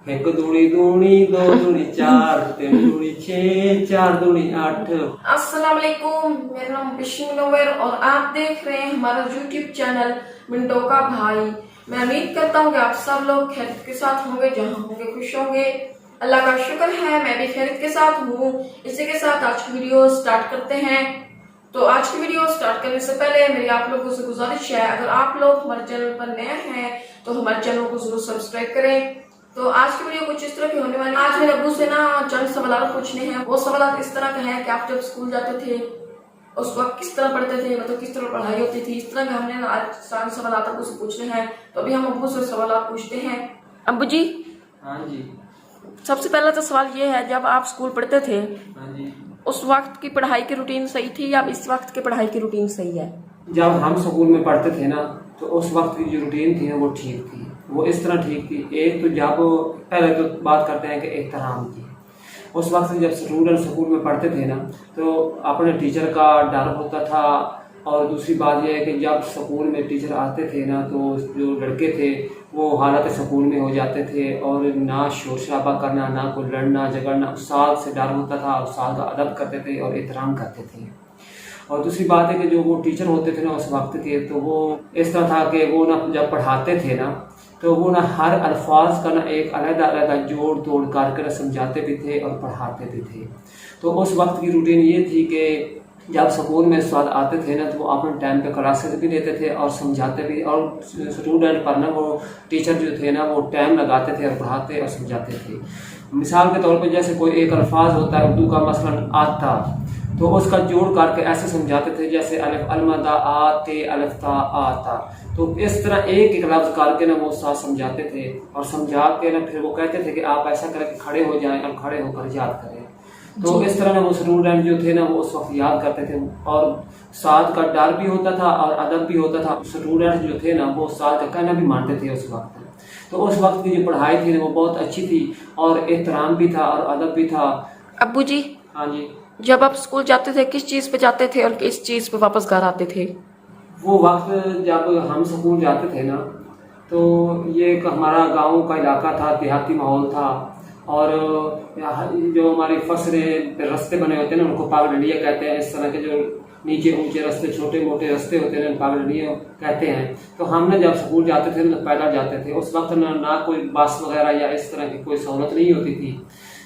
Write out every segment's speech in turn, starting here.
एक दूनी दूनी दो दूनी चार तीन दूनी छः चार दूनी आठ। अस्सलाम वालेकुम, मेरा नाम बिशिंग नोवेर और आप देख रहे हैं हमारा यूट्यूब चैनल मिंटो का भाई। मैं उम्मीद करता हूँ कि आप सब लोग खैरियत के साथ होंगे, जहाँ होंगे खुश होंगे। अल्लाह का शुक्र है मैं भी खैरियत के साथ हूँ। इसी के साथ आज की वीडियो स्टार्ट करते हैं। तो आज की वीडियो स्टार्ट करने से पहले मेरी आप लोगों से गुजारिश है, अगर आप लोग हमारे चैनल पर नए हैं तो हमारे चैनल को जरूर सब्सक्राइब करें। तो आज की वीडियो कुछ इस तरह की होने वाली है। आज मेरे अब्बू से ना चंद सवाल पूछने हैं। वो सवाल इस तरह के हैं कि आप जब स्कूल जाते थे उस वक्त किस तरह पढ़ते थे, मतलब किस तरह पढ़ाई होती थी, इस तरह के हमने आज सारे सवाल अब्बू से पूछने हैं। तो अभी हम अब्बू से सवाल पूछते हैं। अब्बू जी, हाँ जी। सबसे पहला तो सवाल ये है, जब आप स्कूल पढ़ते थे हाँ जी। उस वक्त की पढ़ाई की रूटीन सही थी या इस वक्त की पढ़ाई की रूटीन सही है? जब हम स्कूल में पढ़ते थे ना तो उस वक्त की जो रूटीन थी ना वो ठीक थी। वो इस तरह ठीक थी, एक तो जब पहले तो बात करते हैं कि एहतराम की। उस वक्त जब स्टूडेंट स्कूल में पढ़ते थे ना तो अपने टीचर का डर होता था। और दूसरी बात यह है कि जब स्कूल में टीचर आते थे ना तो जो लड़के थे वो हालत स्कूल में हो जाते थे, और ना शोर शराबा करना, ना कोई लड़ना झगड़ना। उस्ताद से डर होता था, उस्ताद का अदब करते थे और एहतराम करते थे। और दूसरी बात है कि जो वो टीचर होते थे ना उस वक्त के, तो वो इस तरह था कि वो ना जब पढ़ाते थे ना तो वो ना हर अल्फाज का ना एक अलग अलग जोड़ तोड़ करके समझाते भी थे और पढ़ाते भी थे। तो उस वक्त की रूटीन ये थी कि जब स्कूल में उस्ताद आते थे ना तो वो अपने टाइम पे क्लासेस भी लेते थे और समझाते भी, और स्टूडेंट पर ना वो टीचर जो थे ना वो टाइम लगाते थे और पढ़ाते और समझाते थे। मिसाल के तौर पे जैसे कोई एक अल्फाज होता है उर्दू का, मसलन आता, तो उसका जोड़ करके ऐसे समझाते थे जैसे अलिफ अलमदा आते अलिफ ता आता। तो इस तरह एक एक लफ्ज करके ना वो साथ समझाते थे और समझा के ना फिर वो कहते थे कि आप ऐसा करके खड़े हो जाएं और खड़े होकर याद करें। तो इस तरह ना वो स्टूडेंट जो थे ना वो उस वक्त याद करते थे, और साथ का डर भी होता था और अदब भी होता था। स्टूडेंट जो थे ना वो साथ का कहना भी मानते थे उस वक्त। तो उस वक्त की जो पढ़ाई थी ना वो बहुत अच्छी थी और एहतराम भी था और अदब भी था। अब्बू जी, हाँ जी। जब आप स्कूल जाते थे किस चीज पे जाते थे और किस चीज पे वापस घर आते थे? वो वक्त जब हम स्कूल जाते थे ना तो ये एक हमारा गांव का इलाका था, देहाती माहौल था। और जो हमारे फसरे रास्ते बने होते हैं ना उनको पागडंडिया कहते हैं। इस तरह के जो नीचे ऊंचे रास्ते, छोटे मोटे रास्ते होते हैं पागडंडिया कहते हैं। तो हम ना जब स्कूल जाते थे ना तो पैदल जाते थे। उस वक्त ना कोई बस वगैरह या इस तरह की कोई सहूलत नहीं होती थी,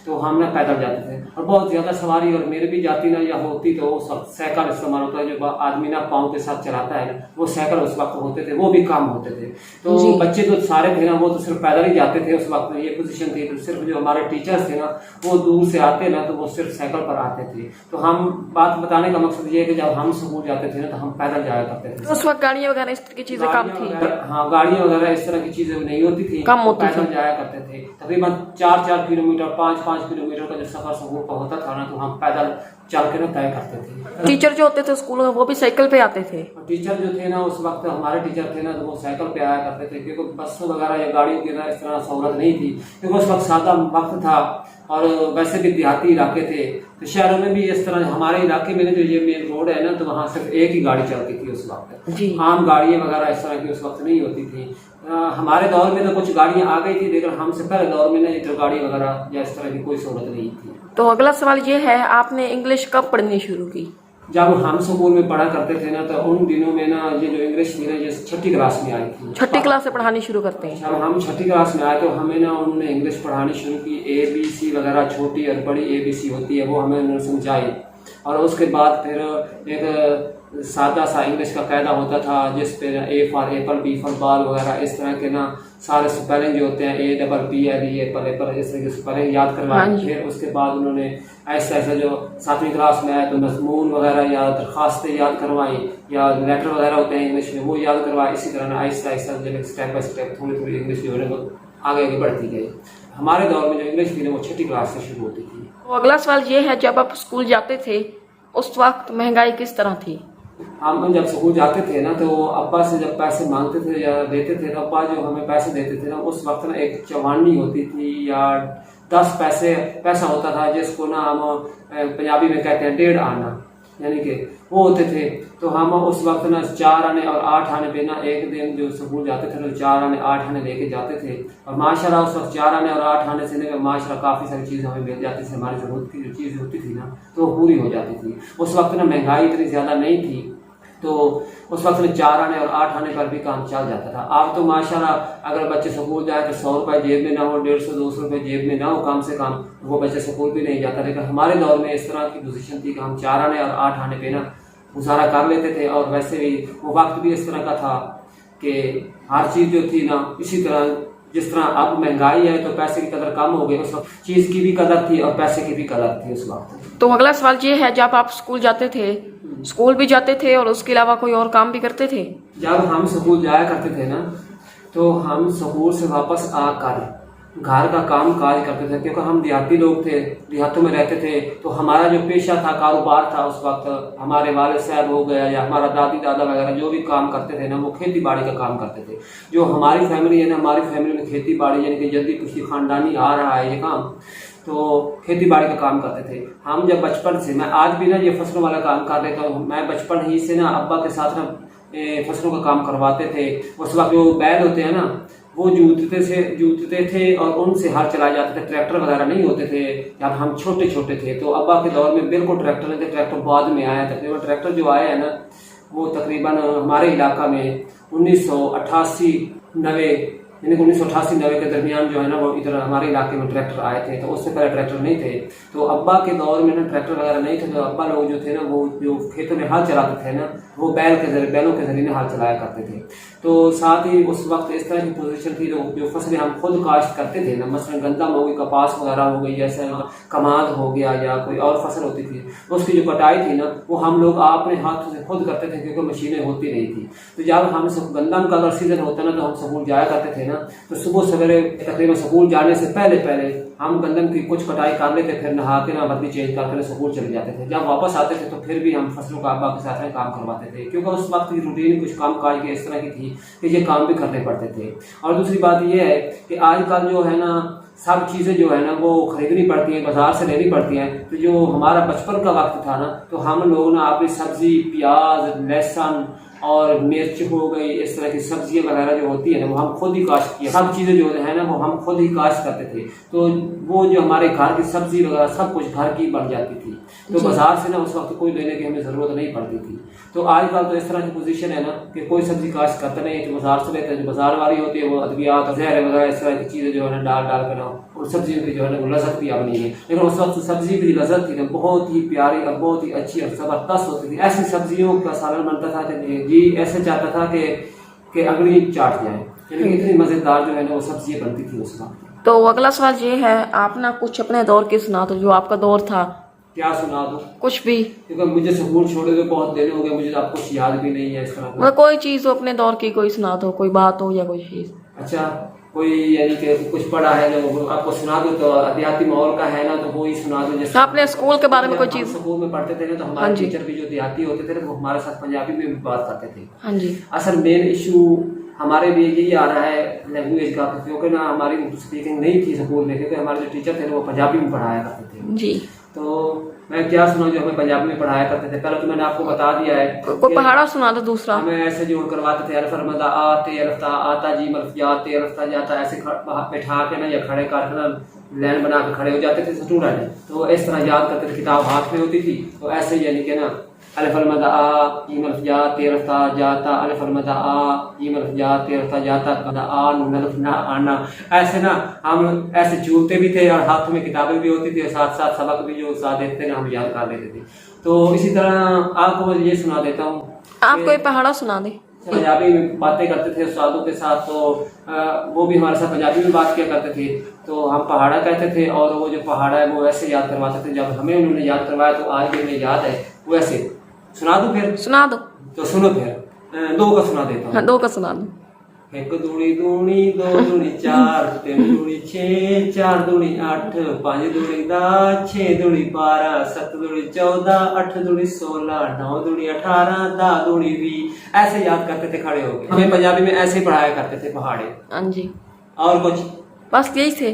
तो हम ना पैदल जाते थे। और बहुत ज़्यादा सवारी और मेरे भी जाती ना या होती तो वो सब साइकिल इस्तेमाल होता है, जो आदमी ना पाँव के साथ चलाता है ना वो साइकिल उस वक्त होते थे, वो भी काम होते थे। तो बच्चे तो सारे थे ना वो तो सिर्फ पैदल ही जाते थे उस वक्त में, ये पोजीशन थी। तो सिर्फ जो हमारे टीचर्स थे ना वो दूर से आते ना तो वो सिर्फ साइकिल पर आते थे। तो हम बात बताने का मकसद ये है कि जब हम स्कूल जाते थे ना तो हम पैदल जाया करते थे। उस वक्त गाड़ियाँ वगैरह इस तरह की चीजें कम थी? हाँ, गाड़ियाँ वगैरह इस तरह की चीजें नहीं होती थी, कम होती पैदल जाया करते थे। तकरीबन 4-4 किलोमीटर 5-5 किलोमीटर का जो सफर स्कूल का होता था ना तो हम पैदल चल के ना तय करते थे। टीचर जो होते थे स्कूल में वो भी साइकिल पे आते थे? टीचर जो थे ना उस वक्त हमारे टीचर थे ना तो वो साइकिल पे आया करते थे, क्योंकि बस वगैरह या गाड़ियों की इस तरह सहूलत नहीं थी, क्योंकि उस वक्त सादा वक्त था और वैसे भी देहाती इलाके थे। तो शहरों में भी इस तरह हमारे इलाके में जो ये मेन रोड है ना तो वहाँ सिर्फ एक ही गाड़ी चलती थी उस वक्त। आम गाड़ियाँ वगैरह इस तरह की उस वक्त नहीं होती थी। हमारे दौर में तो कुछ गाड़ियाँ आ गई थी, लेकिन हमसे पहले दौर में ना तो गाड़ी वगैरह या इस तरह की कोई सहूलत नहीं थी। तो अगला सवाल ये है, आपने इंग्लिश कब पढ़नी शुरू की? जब हम स्कूल में पढ़ा करते थे ना तो उन दिनों में ना ये जो इंग्लिश थी ना ये 6ठी क्लास में आई थी। 6ठी क्लास से पढ़ानी शुरू करते हैं? जब हम 6ठी क्लास में आए तो हमें ना उन्होंने इंग्लिश पढ़ानी शुरू की। ABC वगैरह छोटी और बड़ी ABC होती है वो हमें उन्होंने समझाई। और उसके बाद फिर एक सादा सा इंग्लिश का कायदा होता था जिस पे A for Apple, B for ball वगैरह इस तरह के ना सारे स्पेलिंग जो होते हैं APPLE एप्पल एप्पल इस तरह के स्पेलिंग याद करवाए। फिर उसके बाद उन्होंने ऐसा ऐसा जो 7वीं क्लास में आए तो मजमून वगैरह या दरखास्तें याद करवाई या लेटर वगैरह होते हैं इंग्लिश में वो याद करवाए। इसी तरह ना आहिस्ता आहिस्ता जब स्टेप बाय स्टेप थोड़ी थोड़ी इंग्लिश जो है वो आगे आगे बढ़ती गई। हमारे दौर में जो इंग्लिश थी वो 6ठी क्लास से शुरू होती थी। तो अगला सवाल ये है, जब आप स्कूल जाते थे उस वक्त महंगाई किस तरह थी? हम जब स्कूल जाते थे ना तो अब्बा से जब पैसे मांगते थे या देते थे तो अब्बा जो हमें पैसे देते थे ना उस वक्त ना एक चवानी होती थी या 10 पैसा होता था जिसको ना हम पंजाबी में कहते हैं 1.5 आना। यानी कि वो होते थे। तो हम उस वक्त ना 4 आने और 8 आने पे ना एक दिन जो स्कूल जाते थे तो 4 आने 8 आने लेके जाते थे, और माशाल्लाह उस वक्त 4 आने और 8 आने से ना माशाल्लाह काफ़ी सारी चीज़ें हमें मिल जाती थी, हमारी ज़रूरत की जो चीज़ होती थी ना तो वो पूरी हो जाती थी। उस वक्त ना महंगाई इतनी ज़्यादा नहीं थी, तो उस वक्त में 4 आने और 8 आने पर भी काम चल जाता था। अब तो माशाल्लाह अगर बच्चे स्कूल जाए तो 100 रुपये जेब में ना हो, 150-200 रुपये जेब में ना हो कम से कम, वो बच्चे स्कूल भी नहीं जाता। लेकिन हमारे दौर में इस तरह की पोजीशन थी कि हम 4 आने और 8 आने पे ना गुजारा कर लेते थे, और वैसे भी वो वक्त भी इस तरह का था कि हर चीज़ जो थी ना इसी तरह, जिस तरह अब महंगाई है तो पैसे की कदर कम हो गई, उस वक्त चीज़ की भी कदर थी और पैसे की भी कदर थी उस वक्त। तो अगला सवाल ये है, जब आप स्कूल जाते थे, स्कूल भी जाते थे और उसके अलावा कोई और काम भी करते थे? जब हम स्कूल जाया करते थे ना तो हम स्कूल से वापस आकर घर का काम काज करते थे, क्योंकि हम देहाती लोग थे, देहातों में रहते थे। तो हमारा जो पेशा था, कारोबार था उस वक्त, हमारे वालिद साहब हो गया या हमारा दादी दादा वगैरह जो भी काम करते थे ना वो खेती बाड़ी का काम करते थे। जो हमारी फैमिली है ना, हमारी फैमिली में खेती बाड़ी यानी कि जल्दी किसी खानदानी आ रहा है ये काम, तो खेती बाड़ी का काम करते थे। हम जब बचपन से, मैं आज भी ना ये फसलों वाला काम कर लेता हूँ, मैं बचपन ही से ना अब्बा के साथ ना फसलों का काम करवाते थे। उस वक्त जो बैल होते हैं ना वो जूतते थे और उनसे हल चलाए जाते थे, ट्रैक्टर वगैरह नहीं होते थे जब हम छोटे छोटे थे। तो अब्बा के दौर में बिल्कुल ट्रैक्टर नहीं थे, ट्रैक्टर बाद में आया। तकरीबन ट्रैक्टर जो आया है ना वो तकरीबन हमारे इलाका में 1988-90 यानी 1988-90 के दरमियान जो है ना वो इधर हमारे इलाके में ट्रैक्टर आए थे। तो उससे पहले ट्रैक्टर नहीं थे। तो अब्बा के दौर में ना ट्रैक्टर वगैरह नहीं थे, तो अब्बा लोग जो थे ना वो जो खेतों में हल चलाते थे ना वो बैलों के जरिए हल चलाया करते थे। तो साथ ही उस वक्त इस तरह की पोजीशन थी जो फसलें हम खुद काश्त करते थे ना, मसलन गंदम हो गई, कपास वगैरह हो गई, जैसे कमाद हो गया या कोई और फसल होती थी, तो उसकी जो कटाई थी ना वो हम लोग अपने हाथों से खुद करते थे, क्योंकि मशीनें होती नहीं थी। तो जब हम गंदम का अगर सीजन होता ना तो हम स्कूल जाया करते थे ना, तो सुबह सवेरे तकरीबन स्कूल जाने से पहले हम गंदम की कुछ कटाई कर लेते, फिर नहा के ना वर्दी चेंज करके स्कूल चले जाते थे। जब वापस आते थे तो फिर भी हम फसलों का अब्बा के साथ में काम करवाते थे, क्योंकि उस वक्त की रूटीन कुछ काम काज की इस तरह की थी कि ये काम भी करने पड़ते थे। और दूसरी बात ये है कि आजकल जो है ना सब चीज़ें जो है ना वो खरीदनी पड़ती हैं, बाजार से लेनी पड़ती हैं। तो जो हमारा बचपन का वक्त था ना तो हम लोग ना अपनी सब्जी, प्याज, लहसुन और मिर्च हो गई, इस तरह की सब्जियां वगैरह जो होती है ना वो हम खुद ही काश्त किया, सब चीज़ें जो है ना वो हम खुद ही काश्त करते थे। तो वो जो हमारे घर की सब्जी वगैरह सब कुछ घर की बन जाती थी, तो बाजार से ना उस वक्त कोई लेने की हमें ज़रूरत नहीं पड़ती थी। तो आजकल तो इस तरह की पोजीशन है ना कि कोई सब्जी काश्त करता नहीं, तो बाजार से लेते हैं। जो बाजार वाली होती है वो अद्वियात, जहर वगैरह इस तरह की चीज़ें जो है ना डाल कर ना उन सब्जियों की जो है ना वो लज़्ज़त भी अब नहीं है। लेकिन उस वक्त सब्जी की लज़्ज़त थी ना बहुत ही प्यारी और बहुत ही अच्छी और ज़बरदस्त होती थी। ऐसी सब्जियों का सालन बनता था कि जी ऐसे चाहता था कि अगली चाट जाए, यानी इतनी मज़ेदार जो है ना वो सब्जियाँ बनती थी उस वक्त। तो अगला सवाल ये है, आप ना कुछ अपने दौर की सुना दो, जो आपका दौर था। क्या सुना दो? कुछ भी, क्योंकि मुझे स्कूल छोड़े हुए बहुत देर हो गए, मुझे आप कुछ याद भी नहीं है इस तरह मतलब कोई चीज हो अपने दौर की, कोई सुना दो, कोई बात हो या कोई चीज। अच्छा, कोई यानी कि कुछ पढ़ा है जो आपको सुना दो, तो देहाती माहौल का है ना तो वो ही सुना दो। जैसे आपने स्कूल के बारे में कोई चीज? स्कूल में पढ़ते थे ना तो हमारे टीचर भी जो देहाती होते थे ना वो हमारे साथ पंजाबी में भी बात करते थे। हाँ जी। असल मेन इशू हमारे लिए यही आ रहा है लैंग्वेज का, क्योंकि ना हमारी उर्दू स्पीकिंग नहीं थी स्कूल में, क्योंकि हमारे जो टीचर थे वो पंजाबी में पढ़ाया करते थे जी। तो मैं क्या सुनाऊं जो हमें पंजाबी में पढ़ाया करते थे। पहले तो मैंने आपको बता दिया है, कोई पहाड़ा सुना दो दूसरा। हमें ऐसे जोड़ करवाते थे, अल्फ रमदा आते अल्फता आता जी मल्फ जाते अल्फता जाता, ऐसे बैठा के ना या खड़े करके ना लाइन बना के खड़े हो जाते थे स्टूडेंट। तो इस तरह याद करते थे, किताब हाथ में होती थी तो ऐसे यानी कि ना अल्फ रमदा आ जी मल्फ जाते अल्फता जाता, अल्फ रमदा आ जी मल्फ जाते अल्फता जाता, आ नून अल्फ ना आना, ऐसे ना हम ऐसे झूलते भी थे और हाथ में किताबें भी होती थी और साथ साथ सबक भी जो साथ देते थे ना हम याद कर लेते थे। तो इसी तरह आपको मैं ये सुना देता हूँ, आप कोई पहाड़ा सुना दे। पंजाबी में बातें करते थे उस्तादों के साथ, तो वो भी हमारे साथ पंजाबी में बात किया करते थे, तो हम पहाड़ा कहते थे और वो जो पहाड़ा है वो ऐसे याद करवाते थे। जब हमें उन्होंने याद करवाया तो आज भी हमें याद है। वैसे सुना दूं? फिर सुना दो तो सुनो, फिर दो का सुना देता हूँ। हाँ, दो का सुना दो। एक दूनी दूनी, दो दूनी चार, तीन दूनी छः, चार दूनी आठ, पाँच दूनी 10, 6 दूनी 12, 7 दूनी 14, 8 दूनी 16, 9 दूनी 18, 10 दूनी 20, ऐसे याद करते थे खड़े होके। हमें पंजाबी में ऐसे ही पढ़ाया करते थे पहाड़े। हाँ जी। और कुछ? बस यही थे।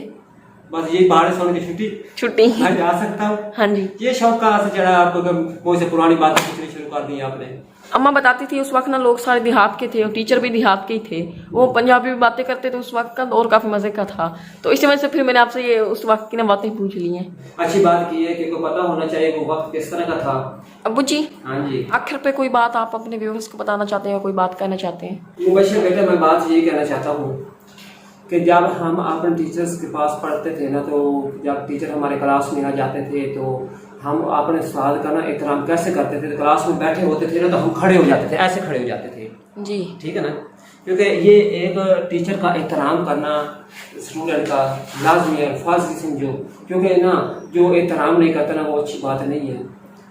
बस यही बारिश होने की छुट्टी मैं जा सकता हूँ। हाँ जी। ये शौक कहाँ से चढ़ा आपको, मुझसे पुरानी बातें पूछनी शुरू कर दी आपने। अम्मा बताती थी उस वक्त ना लोग सारे देहात के थे और टीचर भी देहात के ही थे, वो पंजाबी में बातें करते थे उस वक्त का दौर काफी मजे का था। तो इसी वजह से फिर मैंने आपसे ये उस वक्त की ना बातें पूछ ली हैं। अच्छी बात की है कि को पता होना चाहिए वो वक्त किस तरह का था। अब्बू जी, हाँ जी, आखिर पे कोई बात आप अपने व्यूअर्स को बताना चाहते हैं, कोई बात कहना चाहते हैं? मुबशिर बेटा, मैं बात यही कहना चाहता हूँ कि जब हम अपने टीचर्स के पास पढ़ते थे ना, तो जब टीचर हमारे क्लास में आ जाते थे तो हम अपने उस्ताद का ना एहतराम कैसे करते थे। तो क्लास में बैठे होते थे ना तो हम खड़े हो जाते थे, ऐसे खड़े हो जाते थे जी, ठीक है ना, क्योंकि ये एक टीचर का एहतराम करना स्टूडेंट का लाजमी है, फाजली समझो, क्योंकि ना जो एहतराम नहीं करता ना वो अच्छी बात नहीं है।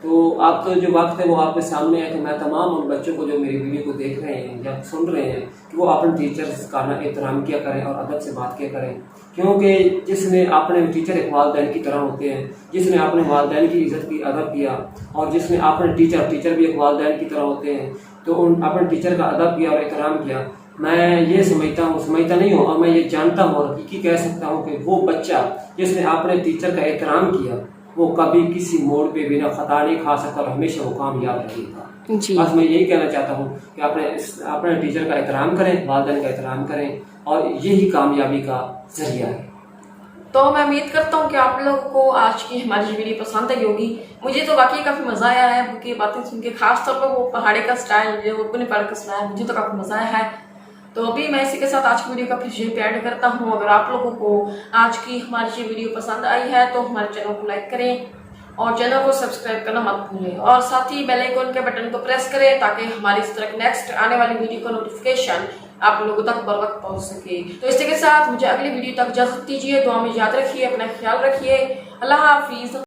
तो आप तो जो वक्त है वो आपके सामने है, तो मैं तमाम उन बच्चों को जो मेरी वीडियो को देख रहे हैं या सुन रहे हैं कि वो अपने टीचर्स का ना एहतराम किया करें और अदब से बात किया करें, क्योंकि जिसने अपने टीचर एक वालिदैन की तरह होते हैं, जिसने अपने वालिदैन की इज्जत की अदब किया, और जिसने अपने टीचर भी एक वालिदैन की तरह होते हैं, तो उन अपने टीचर का अदब किया और एहतराम किया। मैं ये समझता नहीं हूँ और मैं ये जानता हूँ और हकीकी कह सकता हूँ कि वो बच्चा जिसने अपने टीचर का एहतराम किया वो कभी किसी मोड़ पे बिना खता नहीं खा सकता और हमेशा वो कामयाब रहेगा जी। बस मैं यही कहना चाहता हूँ कि अपने टीचर का एहतराम करें, वालिदैन का एहतराम करें, और यही कामयाबी का जरिया है। तो मैं उम्मीद करता हूँ कि आप लोगों को आज की हमारी वीडियो पसंद आई होगी। मुझे तो वाकई काफी मजा आया है उनकी बातें सुन के, खासतौर पर वो पहाड़ी का स्टाइल जो अपने पहाड़ का स्टाइल, मुझे तो काफी मजा आया है। तो अभी मैं इसी के साथ आज की वीडियो का फिर यहीं पे ऐड करता हूँ। अगर आप लोगों को आज की हमारी ये वीडियो पसंद आई है तो हमारे चैनल को लाइक करें और चैनल को सब्सक्राइब करना मत भूलें, और साथ ही बेल आइकन के बटन को प्रेस करें ताकि हमारी इस तरह नेक्स्ट आने वाली वीडियो का नोटिफिकेशन आप लोगों तक बर वक्त पहुंच सके। तो इसी के साथ मुझे अगली वीडियो तक इजाजत दीजिए। दुआ में याद रखिए, अपना ख्याल रखिए। अल्लाह हाफिज।